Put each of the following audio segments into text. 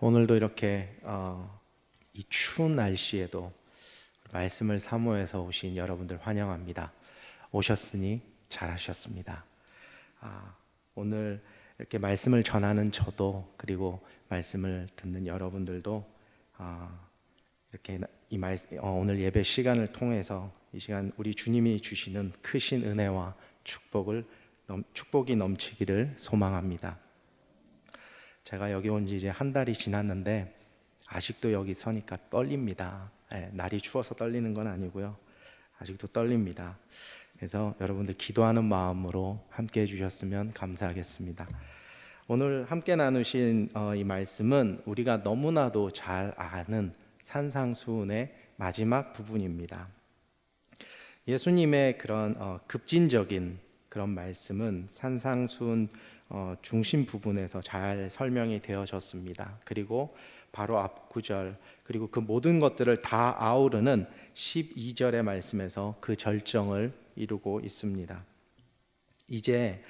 오늘도 이렇게 이 추운 날씨에도 말씀을 사모해서 오신 여러분들 환영합니다. 오셨으니 잘하셨습니다. 오늘 이렇게 말씀을 전하는 저도, 그리고 말씀을 듣는 여러분들도 이렇게 오늘 예배 시간을 통해서 이 시간 우리 주님이 주시는 크신 은혜와 축복이 넘치기를 소망합니다. 제가 여기 온 지 이제 한 달이 지났는데 아직도 여기 서니까 떨립니다. 날이 추워서 떨리는 건 아니고요, 아직도 떨립니다. 그래서 여러분들 기도하는 마음으로 함께 해주셨으면 감사하겠습니다. 오늘 함께 나누신 이 말씀은 우리가 너무나도 잘 아는 산상수훈의 마지막 부분입니다. 예수님의 그런 급진적인 그런 말씀은 산상수훈 중심 부분에서 잘 설명이 되어졌습니다. 그리고 바로 앞 구절, 그리고 그 모든 것들을 다 아우르는 12절의 말씀에서 그 절정을 이루고 있습니다. 이제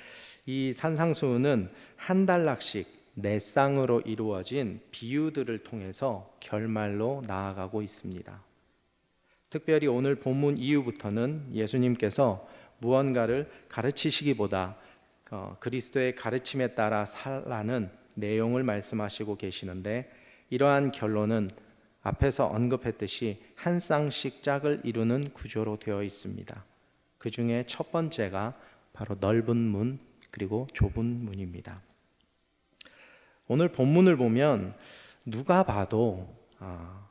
이 산상수훈은 한 단락씩 4쌍으로 이루어진 비유들을 통해서 결말로 나아가고 있습니다. 특별히 오늘 본문 이후부터는 예수님께서 무언가를 가르치시기보다 그리스도의 가르침에 따라 살라는 내용을 말씀하시고 계시는데, 이러한 결론은 앞에서 언급했듯이 한 쌍씩 짝을 이루는 구조로 되어 있습니다. 그 중에 첫 번째가 바로 넓은 문 그리고 좁은 문입니다. 오늘 본문을 보면 누가 봐도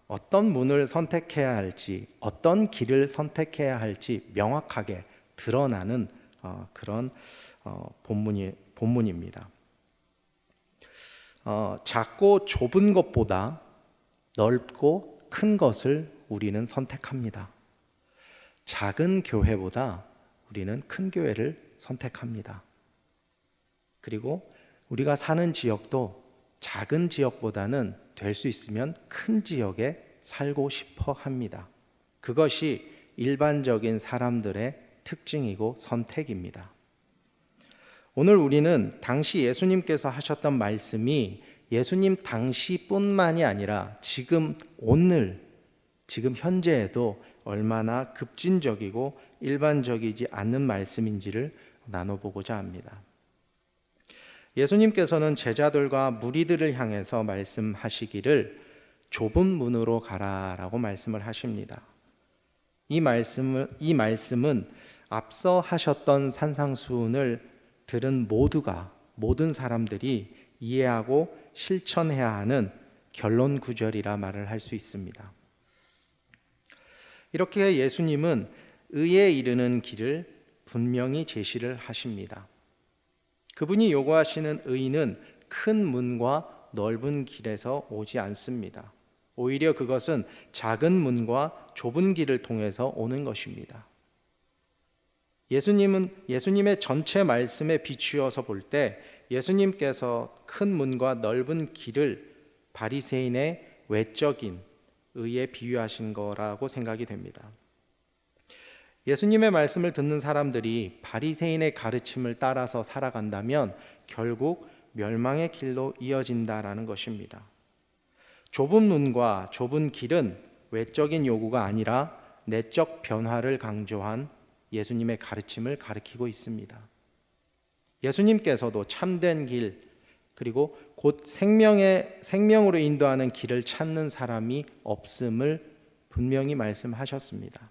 어떤 문을 선택해야 할지, 어떤 길을 선택해야 할지 명확하게 드러나는 그런 본문입니다. 작고 좁은 것보다 넓고 큰 것을 우리는 선택합니다. 작은 교회보다 우리는 큰 교회를 선택합니다. 그리고 우리가 사는 지역도 작은 지역보다는 될 수 있으면 큰 지역에 살고 싶어 합니다. 그것이 일반적인 사람들의 특징이고 선택입니다. 오늘 우리는 당시 예수님께서 하셨던 말씀이 예수님 당시뿐만이 아니라 지금 현재에도 얼마나 급진적이고 일반적이지 않는 말씀인지를 나눠보고자 합니다. 예수님께서는 제자들과 무리들을 향해서 말씀하시기를 좁은 문으로 가라라고 말씀을 하십니다. 이 말씀은 앞서 하셨던 산상수훈을 들은 모든 사람들이 이해하고 실천해야 하는 결론 구절이라 말을 할 수 있습니다. 이렇게 예수님은 의에 이르는 길을 분명히 제시를 하십니다. 그분이 요구하시는 의는 큰 문과 넓은 길에서 오지 않습니다. 오히려 그것은 작은 문과 좁은 길을 통해서 오는 것입니다. 예수님의 전체 말씀에 비추어서 볼 때 예수님께서 큰 문과 넓은 길을 바리새인의 외적인 의에 비유하신 거라고 생각이 됩니다. 예수님의 말씀을 듣는 사람들이 바리새인의 가르침을 따라서 살아간다면 결국 멸망의 길로 이어진다라는 것입니다. 좁은 문과 좁은 길은 외적인 요구가 아니라 내적 변화를 강조한 예수님의 가르침을 가리키고 있습니다. 예수님께서도 참된 길, 그리고 곧 생명으로 인도하는 길을 찾는 사람이 없음을 분명히 말씀하셨습니다.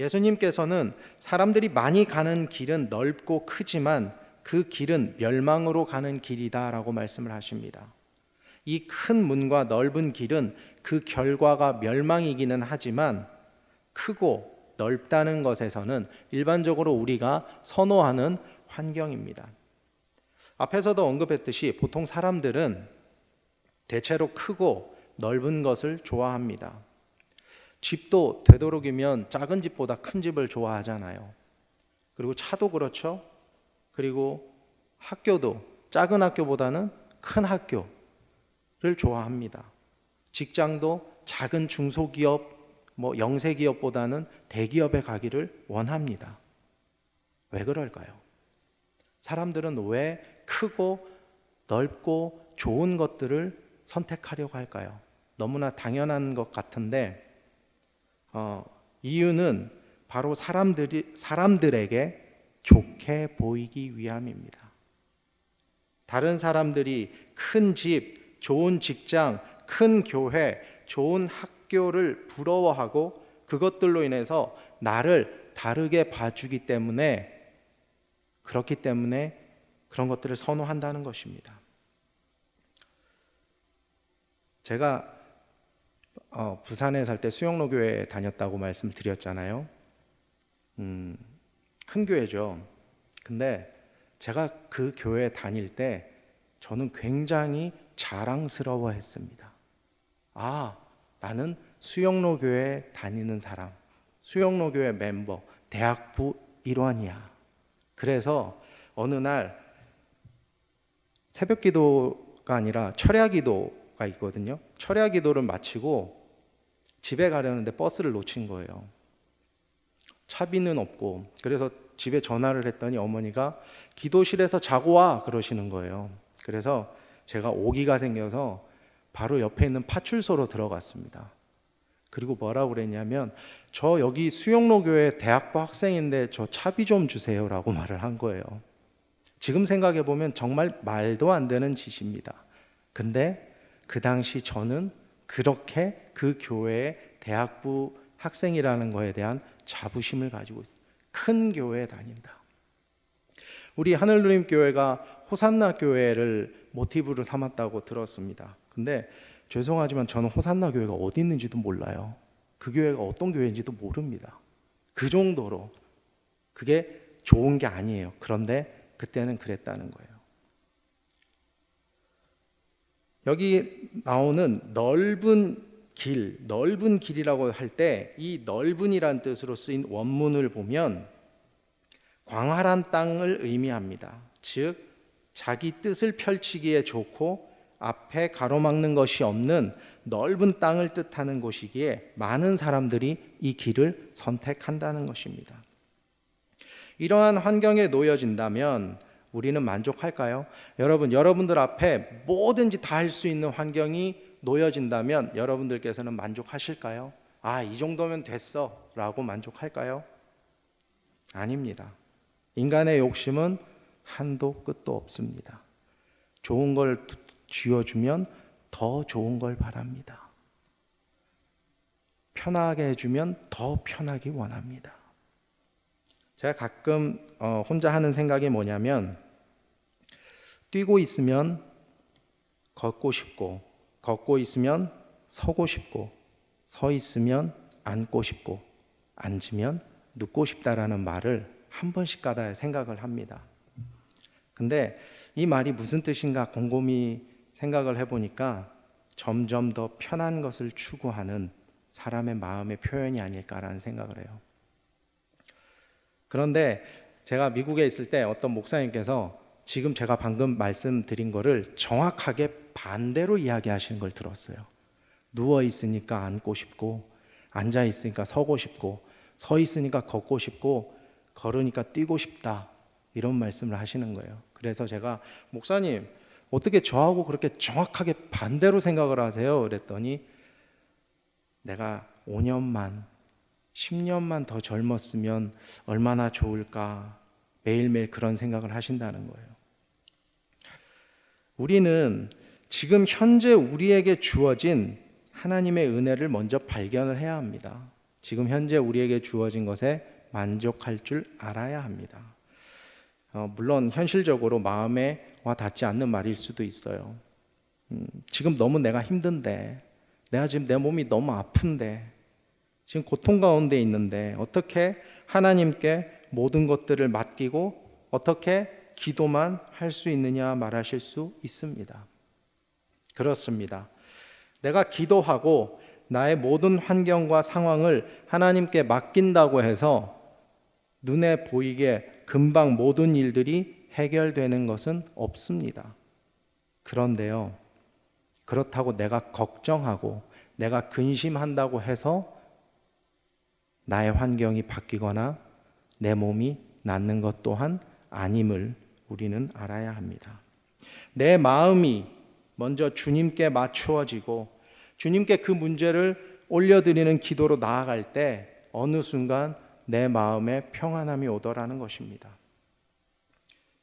예수님께서는 사람들이 많이 가는 길은 넓고 크지만 그 길은 멸망으로 가는 길이다라고 말씀을 하십니다. 이 큰 문과 넓은 길은 그 결과가 멸망이기는 하지만 크고 넓다는 것에서는 일반적으로 우리가 선호하는 환경입니다. 앞에서도 언급했듯이 보통 사람들은 대체로 크고 넓은 것을 좋아합니다. 집도 되도록이면 작은 집보다 큰 집을 좋아하잖아요. 그리고 차도 그렇죠. 그리고 학교도 작은 학교보다는 큰 학교를 좋아합니다. 직장도 작은 중소기업, 영세기업보다는 대기업에 가기를 원합니다. 왜 그럴까요? 사람들은 왜 크고 넓고 좋은 것들을 선택하려고 할까요? 너무나 당연한 것 같은데 이유는 바로 사람들에게 좋게 보이기 위함입니다. 다른 사람들이 큰 집, 좋은 직장, 큰 교회, 좋은 학교를 부러워하고 그것들로 인해서 나를 다르게 봐주기 때문에, 그렇기 때문에 그런 것들을 선호한다는 것입니다. 제가 부산에 살 때 수영로교회에 다녔다고 말씀을 드렸잖아요. 큰 교회죠. 근데 제가 그 교회에 다닐 때 저는 굉장히 자랑스러워했습니다. 나는 수영로교회에 다니는 사람, 수영로교회 멤버, 대학부 일원이야. 그래서 어느 날 새벽 기도가 아니라 철야 기도가 있거든요. 철야 기도를 마치고 집에 가려는데 버스를 놓친 거예요. 차비는 없고, 그래서 집에 전화를 했더니 어머니가 기도실에서 자고 와 그러시는 거예요. 그래서 제가 오기가 생겨서 바로 옆에 있는 파출소로 들어갔습니다. 그리고 뭐라고 그랬냐면, 저 여기 수영로교회 대학부 학생인데 저 차비 좀 주세요라고 말을 한 거예요. 지금 생각해 보면 정말 말도 안 되는 짓입니다. 근데 그 당시 저는 그렇게 그 교회의 대학부 학생이라는 거에 대한 자부심을 가지고 있어요. 큰 교회에 다닌다. 우리 하늘누림 교회가 호산나 교회를 모티브로 삼았다고 들었습니다. 근데 죄송하지만 저는 호산나 교회가 어디 있는지도 몰라요. 그 교회가 어떤 교회인지도 모릅니다. 그 정도로 그게 좋은 게 아니에요. 그런데 그때는 그랬다는 거예요. 여기 나오는 넓은 길이라고 할 때 이 넓은이란 뜻으로 쓰인 원문을 보면 광활한 땅을 의미합니다. 즉 자기 뜻을 펼치기에 좋고 앞에 가로막는 것이 없는 넓은 땅을 뜻하는 곳이기에 많은 사람들이 이 길을 선택한다는 것입니다. 이러한 환경에 놓여진다면 우리는 만족할까요? 여러분들 앞에 뭐든지 다 할 수 있는 환경이 놓여진다면 여러분들께서는 만족하실까요? 이 정도면 됐어 라고 만족할까요? 아닙니다. 인간의 욕심은 한도 끝도 없습니다. 좋은 걸 쥐어주면 더 좋은 걸 바랍니다. 편하게 해주면 더 편하기 원합니다. 제가 가끔 혼자 하는 생각이 뭐냐면, 뛰고 있으면 걷고 싶고, 걷고 있으면 서고 싶고, 서 있으면 앉고 싶고, 앉으면 눕고 싶다라는 말을 한 번씩가다 생각을 합니다. 근데 이 말이 무슨 뜻인가 곰곰이 생각을 해보니까 점점 더 편한 것을 추구하는 사람의 마음의 표현이 아닐까라는 생각을 해요. 그런데 제가 미국에 있을 때 어떤 목사님께서 지금 제가 방금 말씀드린 거를 정확하게 반대로 이야기하시는 걸 들었어요. 누워 있으니까 앉고 싶고, 앉아 있으니까 서고 싶고, 서 있으니까 걷고 싶고, 걸으니까 뛰고 싶다, 이런 말씀을 하시는 거예요. 그래서 제가 목사님 어떻게 저하고 그렇게 정확하게 반대로 생각을 하세요? 그랬더니 내가 5년만 10년만 더 젊었으면 얼마나 좋을까, 매일매일 그런 생각을 하신다는 거예요. 우리는 지금 현재 우리에게 주어진 하나님의 은혜를 먼저 발견을 해야 합니다. 지금 현재 우리에게 주어진 것에 만족할 줄 알아야 합니다. 물론 현실적으로 마음에 와 닿지 않는 말일 수도 있어요. 지금 너무 내가 힘든데, 내가 지금 내 몸이 너무 아픈데, 지금 고통 가운데 있는데 어떻게 하나님께 모든 것들을 맡기고 어떻게 기도만 할 수 있느냐 말하실 수 있습니다. 그렇습니다. 내가 기도하고 나의 모든 환경과 상황을 하나님께 맡긴다고 해서 눈에 보이게 금방 모든 일들이 해결되는 것은 없습니다. 그런데요, 그렇다고 내가 걱정하고 내가 근심한다고 해서 나의 환경이 바뀌거나 내 몸이 낫는 것 또한 아님을 우리는 알아야 합니다. 내 마음이 먼저 주님께 맞추어지고 주님께 그 문제를 올려드리는 기도로 나아갈 때 어느 순간 내 마음에 평안함이 오더라는 것입니다.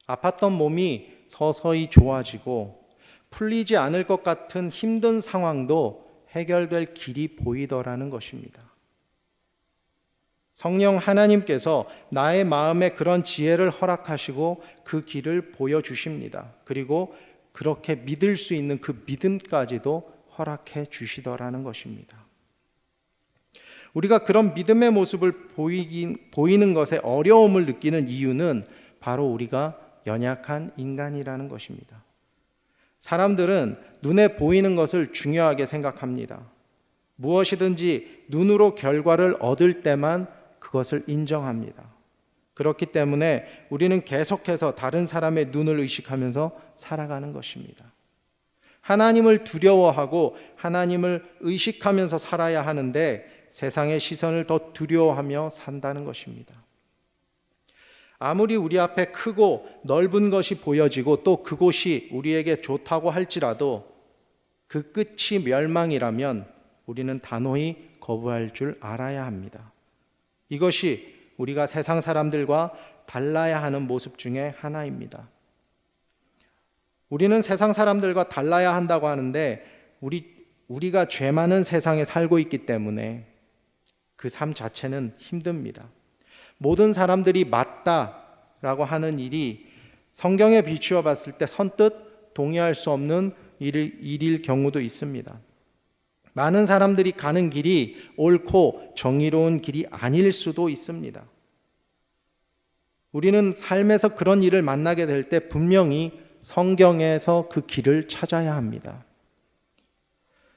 아팠던 몸이 서서히 좋아지고 풀리지 않을 것 같은 힘든 상황도 해결될 길이 보이더라는 것입니다. 성령 하나님께서 나의 마음에 그런 지혜를 허락하시고 그 길을 보여주십니다. 그리고 그렇게 믿을 수 있는 그 믿음까지도 허락해 주시더라는 것입니다. 우리가 그런 믿음의 모습을 보이는 것에 어려움을 느끼는 이유는 바로 우리가 연약한 인간이라는 것입니다. 사람들은 눈에 보이는 것을 중요하게 생각합니다. 무엇이든지 눈으로 결과를 얻을 때만 그것을 인정합니다. 그렇기 때문에 우리는 계속해서 다른 사람의 눈을 의식하면서 살아가는 것입니다. 하나님을 두려워하고 하나님을 의식하면서 살아야 하는데 세상의 시선을 더 두려워하며 산다는 것입니다. 아무리 우리 앞에 크고 넓은 것이 보여지고 또 그곳이 우리에게 좋다고 할지라도 그 끝이 멸망이라면 우리는 단호히 거부할 줄 알아야 합니다. 이것이 우리가 세상 사람들과 달라야 하는 모습 중에 하나입니다. 우리는 세상 사람들과 달라야 한다고 하는데 우리가 죄 많은 세상에 살고 있기 때문에 그 삶 자체는 힘듭니다. 모든 사람들이 맞다라고 하는 일이 성경에 비추어 봤을 때 선뜻 동의할 수 없는 일일 경우도 있습니다. 많은 사람들이 가는 길이 옳고 정의로운 길이 아닐 수도 있습니다. 우리는 삶에서 그런 일을 만나게 될 때 분명히 성경에서 그 길을 찾아야 합니다.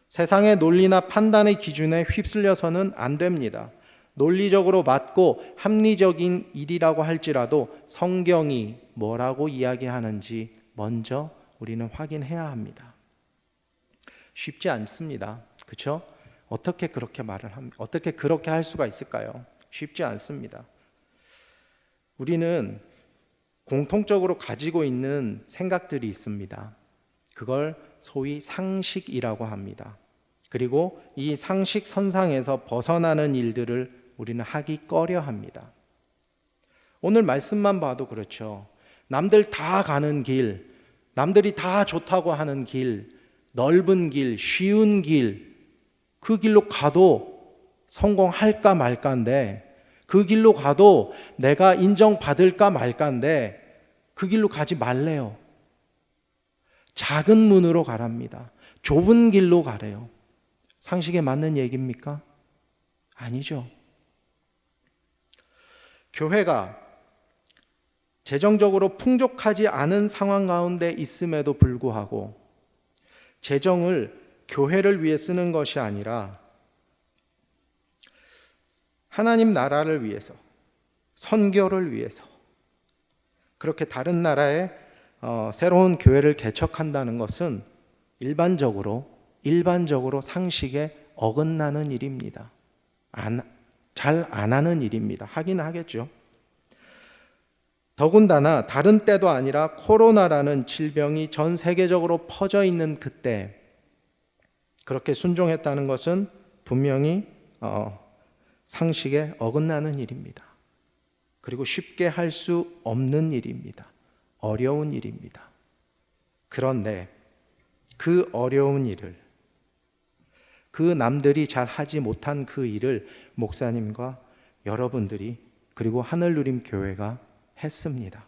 세상의 논리나 판단의 기준에 휩쓸려서는 안 됩니다. 논리적으로 맞고 합리적인 일이라고 할지라도 성경이 뭐라고 이야기하는지 먼저 우리는 확인해야 합니다. 쉽지 않습니다. 그렇죠? 어떻게 그렇게 할 수가 있을까요? 쉽지 않습니다. 우리는 공통적으로 가지고 있는 생각들이 있습니다. 그걸 소위 상식이라고 합니다. 그리고 이 상식 선상에서 벗어나는 일들을 우리는 하기 꺼려 합니다. 오늘 말씀만 봐도 그렇죠. 남들 다 가는 길, 남들이 다 좋다고 하는 길, 넓은 길, 쉬운 길, 그 길로 가도 성공할까 말까인데, 그 길로 가도 내가 인정받을까 말까인데 그 길로 가지 말래요. 작은 문으로 가랍니다. 좁은 길로 가래요. 상식에 맞는 얘기입니까? 아니죠. 교회가 재정적으로 풍족하지 않은 상황 가운데 있음에도 불구하고 재정을 교회를 위해 쓰는 것이 아니라 하나님 나라를 위해서, 선교를 위해서 그렇게 다른 나라에 새로운 교회를 개척한다는 것은 일반적으로 상식에 어긋나는 일입니다. 잘 안 하는 일입니다. 하긴 하겠죠. 더군다나 다른 때도 아니라 코로나라는 질병이 전 세계적으로 퍼져 있는 그때 그렇게 순종했다는 것은 분명히 상식에 어긋나는 일입니다. 그리고 쉽게 할 수 없는 일입니다. 어려운 일입니다. 그런데 그 어려운 일을, 그 남들이 잘 하지 못한 그 일을 목사님과 여러분들이 그리고 하늘누림 교회가 했습니다.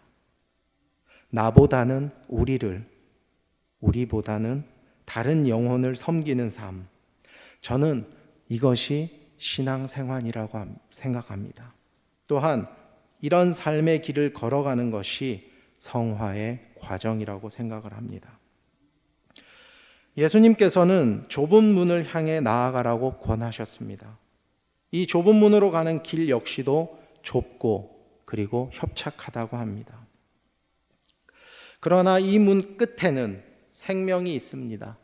나보다는 우리보다는 다른 영혼을 섬기는 삶, 저는 이것이 신앙생활이라고 생각합니다. 또한 이런 삶의 길을 걸어가는 것이 성화의 과정이라고 생각을 합니다. 예수님께서는 좁은 문을 향해 나아가라고 권하셨습니다. 이 좁은 문으로 가는 길 역시도 좁고 그리고 협착하다고 합니다. 그러나 이 문 끝에는 생명이 있습니다.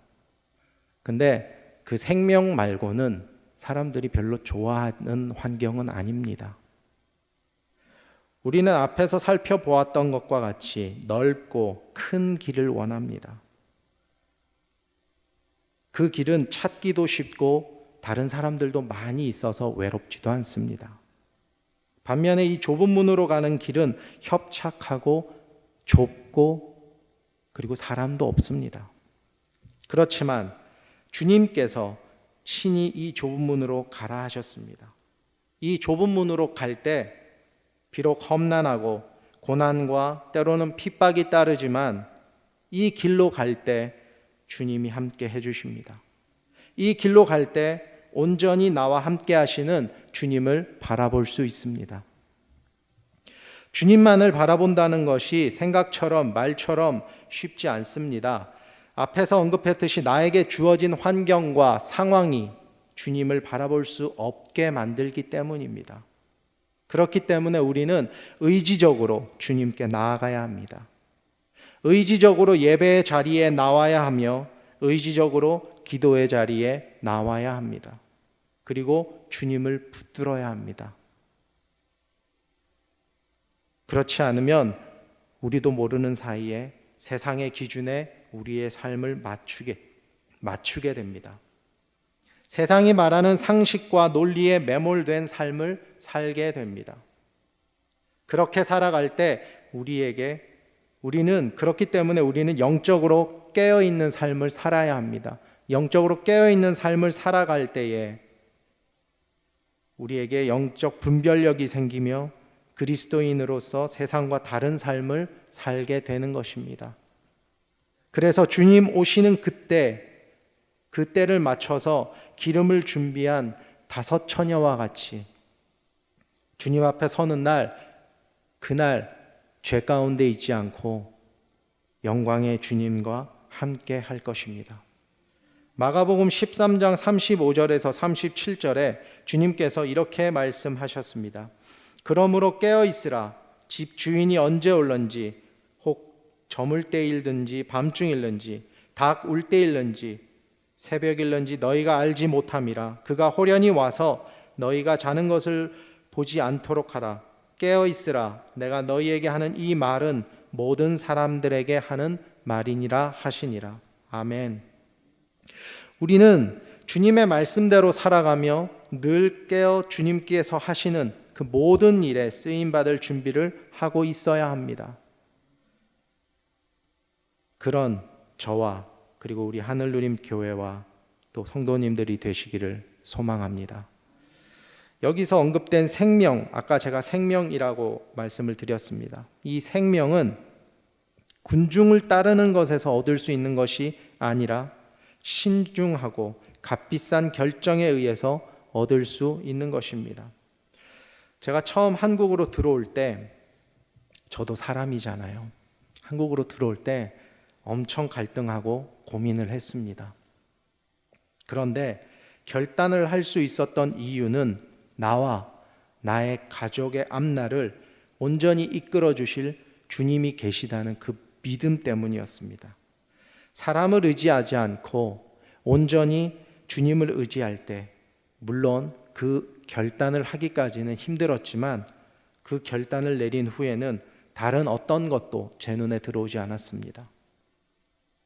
근데 그 생명 말고는 사람들이 별로 좋아하는 환경은 아닙니다. 우리는 앞에서 살펴보았던 것과 같이 넓고 큰 길을 원합니다. 그 길은 찾기도 쉽고 다른 사람들도 많이 있어서 외롭지도 않습니다. 반면에 이 좁은 문으로 가는 길은 협착하고 좁고 그리고 사람도 없습니다. 그렇지만 주님께서 친히 이 좁은 문으로 가라 하셨습니다. 이 좁은 문으로 갈 때 비록 험난하고 고난과 때로는 핍박이 따르지만 이 길로 갈 때 주님이 함께 해주십니다. 이 길로 갈 때 온전히 나와 함께 하시는 주님을 바라볼 수 있습니다. 주님만을 바라본다는 것이 생각처럼 말처럼 쉽지 않습니다. 앞에서 언급했듯이 나에게 주어진 환경과 상황이 주님을 바라볼 수 없게 만들기 때문입니다. 그렇기 때문에 우리는 의지적으로 주님께 나아가야 합니다. 의지적으로 예배의 자리에 나와야 하며 의지적으로 기도의 자리에 나와야 합니다. 그리고 주님을 붙들어야 합니다. 그렇지 않으면 우리도 모르는 사이에 세상의 기준에 우리의 삶을 맞추게 됩니다. 세상이 말하는 상식과 논리에 매몰된 삶을 살게 됩니다. 그렇게 살아갈 때 우리는 그렇기 때문에 우리는 영적으로 깨어있는 삶을 살아야 합니다. 영적으로 깨어있는 삶을 살아갈 때에 우리에게 영적 분별력이 생기며 그리스도인으로서 세상과 다른 삶을 살게 되는 것입니다. 그래서 주님 오시는 그때를 맞춰서 기름을 준비한 5 처녀와 같이 주님 앞에 서는 그날 죄 가운데 있지 않고 영광의 주님과 함께 할 것입니다. 마가복음 13장 35절에서 37절에 주님께서 이렇게 말씀하셨습니다. 그러므로 깨어 있으라. 집 주인이 언제 올런지 혹 저물 때일든지 밤중일는지 닭 울 때일는지 새벽일는지 너희가 알지 못함이라. 그가 호련히 와서 너희가 자는 것을 보지 않도록 하라. 깨어 있으라. 내가 너희에게 하는 이 말은 모든 사람들에게 하는 말이니라 하시니라. 아멘. 우리는 주님의 말씀대로 살아가며 늘 깨어 주님께서 하시는 그 모든 일에 쓰임받을 준비를 하고 있어야 합니다. 그런 저와 그리고 우리 하늘누림 교회와 또 성도님들이 되시기를 소망합니다. 여기서 언급된 생명, 아까 제가 생명이라고 말씀을 드렸습니다. 이 생명은 군중을 따르는 것에서 얻을 수 있는 것이 아니라 신중하고 값비싼 결정에 의해서 얻을 수 있는 것입니다. 제가 처음 한국으로 들어올 때, 저도 사람이잖아요. 한국으로 들어올 때 엄청 갈등하고 고민을 했습니다. 그런데 결단을 할 수 있었던 이유는 나와 나의 가족의 앞날을 온전히 이끌어 주실 주님이 계시다는 그 믿음 때문이었습니다. 사람을 의지하지 않고 온전히 주님을 의지할 때, 물론 그 결단을 하기까지는 힘들었지만 그 결단을 내린 후에는 다른 어떤 것도 제 눈에 들어오지 않았습니다.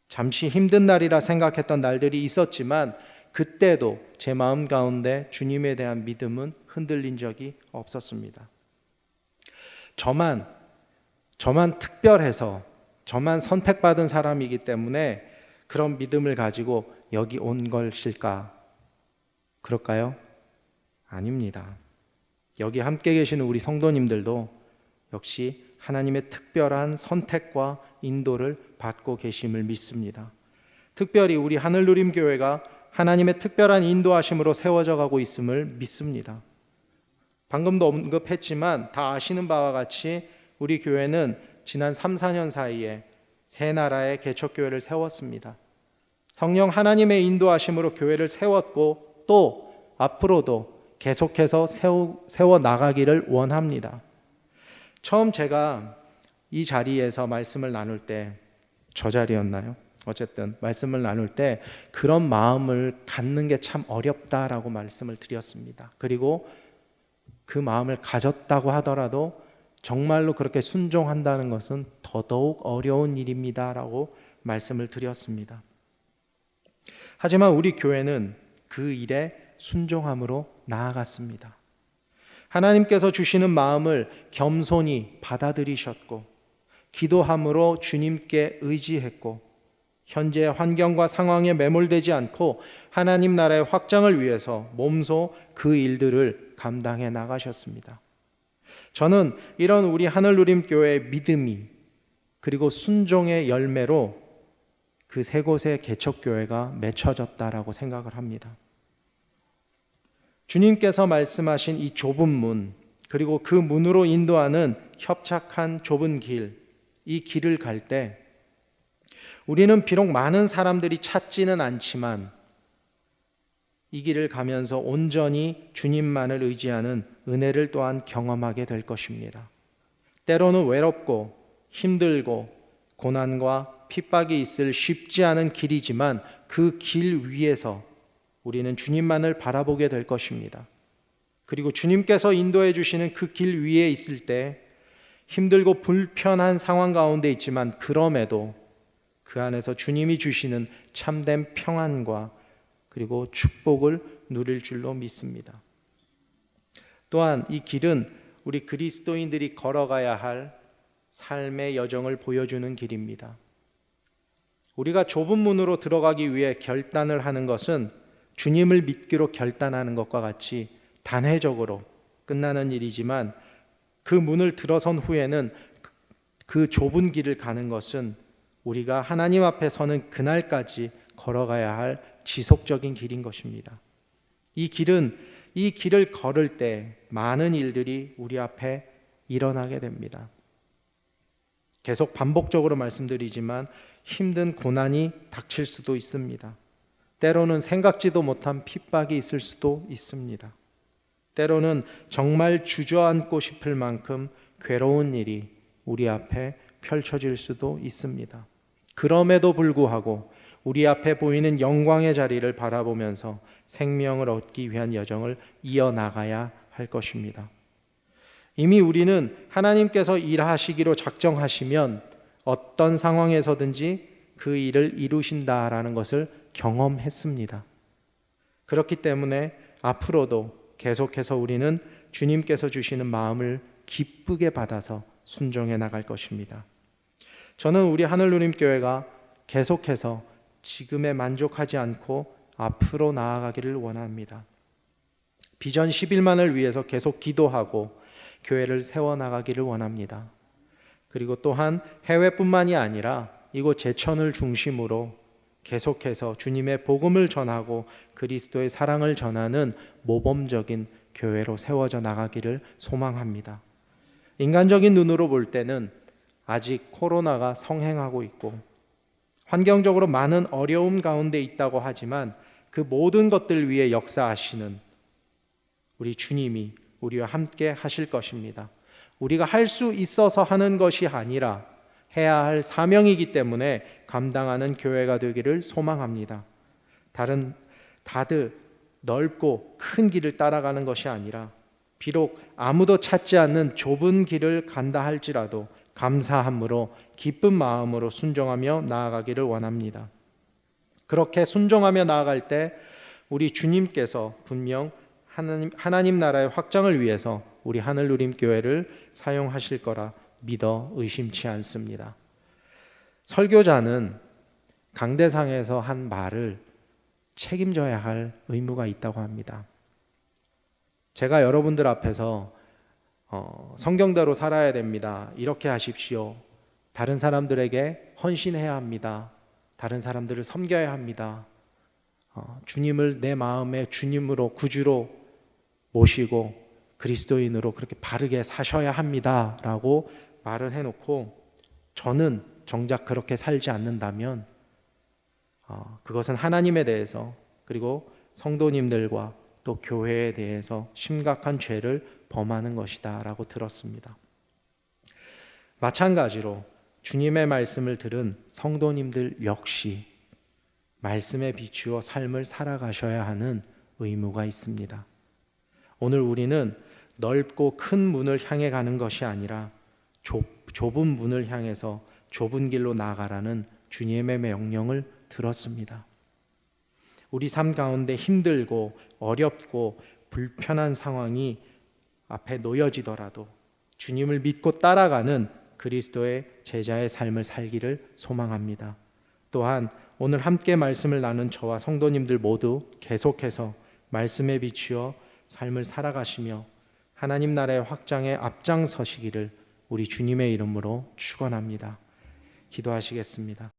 잠시 힘든 날이라 생각했던 날들이 있었지만 그때도 제 마음 가운데 주님에 대한 믿음은 흔들린 적이 없었습니다. 저만 특별해서 저만 선택받은 사람이기 때문에 그런 믿음을 가지고 여기 온 것일까? 그럴까요? 아닙니다. 여기 함께 계시는 우리 성도님들도 역시 하나님의 특별한 선택과 인도를 받고 계심을 믿습니다. 특별히 우리 하늘누림 교회가 하나님의 특별한 인도하심으로 세워져 가고 있음을 믿습니다. 방금도 언급했지만 다 아시는 바와 같이 우리 교회는 지난 3, 4년 사이에 세 나라의 개척교회를 세웠습니다. 성령 하나님의 인도하심으로 교회를 세웠고 또 앞으로도 계속해서 세워 나가기를 원합니다. 처음 제가 이 자리에서 말씀을 나눌 때, 저 자리였나요? 어쨌든 말씀을 나눌 때 그런 마음을 갖는 게 참 어렵다라고 말씀을 드렸습니다. 그리고 그 마음을 가졌다고 하더라도 정말로 그렇게 순종한다는 것은 더더욱 어려운 일입니다라고 말씀을 드렸습니다. 하지만 우리 교회는 그 일에 순종함으로 나아갔습니다. 하나님께서 주시는 마음을 겸손히 받아들이셨고, 기도함으로 주님께 의지했고, 현재의 환경과 상황에 매몰되지 않고 하나님 나라의 확장을 위해서 몸소 그 일들을 감당해 나가셨습니다. 저는 이런 우리 하늘누림교회의 믿음이 그리고 순종의 열매로 그 세 곳의 개척교회가 맺혀졌다라고 생각을 합니다. 주님께서 말씀하신 이 좁은 문, 그리고 그 문으로 인도하는 협착한 좁은 길, 이 길을 갈 때 우리는 비록 많은 사람들이 찾지는 않지만 이 길을 가면서 온전히 주님만을 의지하는 은혜를 또한 경험하게 될 것입니다. 때로는 외롭고 힘들고 고난과 핍박이 있을 쉽지 않은 길이지만 그 길 위에서 우리는 주님만을 바라보게 될 것입니다. 그리고 주님께서 인도해 주시는 그 길 위에 있을 때 힘들고 불편한 상황 가운데 있지만 그럼에도 그 안에서 주님이 주시는 참된 평안과 그리고 축복을 누릴 줄로 믿습니다. 또한 이 길은 우리 그리스도인들이 걸어가야 할 삶의 여정을 보여주는 길입니다. 우리가 좁은 문으로 들어가기 위해 결단을 하는 것은 주님을 믿기로 결단하는 것과 같이 단회적으로 끝나는 일이지만 그 문을 들어선 후에는 그 좁은 길을 가는 것은 우리가 하나님 앞에 서는 그날까지 걸어가야 할 지속적인 길인 것입니다. 이 길을 걸을 때 많은 일들이 우리 앞에 일어나게 됩니다. 계속 반복적으로 말씀드리지만 힘든 고난이 닥칠 수도 있습니다. 때로는 생각지도 못한 핍박이 있을 수도 있습니다. 때로는 정말 주저앉고 싶을 만큼 괴로운 일이 우리 앞에 펼쳐질 수도 있습니다. 그럼에도 불구하고 우리 앞에 보이는 영광의 자리를 바라보면서 생명을 얻기 위한 여정을 이어나가야 할 것입니다. 이미 우리는 하나님께서 일하시기로 작정하시면 어떤 상황에서든지 그 일을 이루신다라는 것을 경험했습니다. 그렇기 때문에 앞으로도 계속해서 우리는 주님께서 주시는 마음을 기쁘게 받아서 순종해 나갈 것입니다. 저는 우리 하늘누림교회가 계속해서 지금에 만족하지 않고 앞으로 나아가기를 원합니다. 비전 11만을 위해서 계속 기도하고 교회를 세워나가기를 원합니다. 그리고 또한 해외뿐만이 아니라 이곳 제천을 중심으로 계속해서 주님의 복음을 전하고 그리스도의 사랑을 전하는 모범적인 교회로 세워져 나가기를 소망합니다. 인간적인 눈으로 볼 때는 아직 코로나가 성행하고 있고 환경적으로 많은 어려움 가운데 있다고 하지만 그 모든 것들 위에 역사하시는 우리 주님이 우리와 함께 하실 것입니다. 우리가 할 수 있어서 하는 것이 아니라 해야 할 사명이기 때문에 감당하는 교회가 되기를 소망합니다. 다들 넓고 큰 길을 따라가는 것이 아니라 비록 아무도 찾지 않는 좁은 길을 간다 할지라도 감사함으로 기쁜 마음으로 순종하며 나아가기를 원합니다. 그렇게 순종하며 나아갈 때 우리 주님께서 분명 하나님 나라의 확장을 위해서 우리 하늘누림교회를 사용하실 거라 믿어 의심치 않습니다. 설교자는 강대상에서 한 말을 책임져야 할 의무가 있다고 합니다. 제가 여러분들 앞에서 성경대로 살아야 됩니다. 이렇게 하십시오. 다른 사람들에게 헌신해야 합니다. 다른 사람들을 섬겨야 합니다. 주님을 내 마음의 주님으로 구주로 모시고 그리스도인으로 그렇게 바르게 사셔야 합니다 라고 말을 해놓고 저는 정작 그렇게 살지 않는다면 그것은 하나님에 대해서 그리고 성도님들과 또 교회에 대해서 심각한 죄를 범하는 것이다 라고 들었습니다. 마찬가지로 주님의 말씀을 들은 성도님들 역시 말씀에 비추어 삶을 살아가셔야 하는 의무가 있습니다. 오늘 우리는 넓고 큰 문을 향해 가는 것이 아니라 좁은 문을 향해서 좁은 길로 나아가라는 주님의 명령을 들었습니다. 우리 삶 가운데 힘들고 어렵고 불편한 상황이 앞에 놓여지더라도 주님을 믿고 따라가는 그리스도의 제자의 삶을 살기를 소망합니다. 또한 오늘 함께 말씀을 나눈 저와 성도님들 모두 계속해서 말씀에 비추어 삶을 살아가시며 하나님 나라의 확장에 앞장서시기를 우리 주님의 이름으로 축원합니다. 기도하시겠습니다.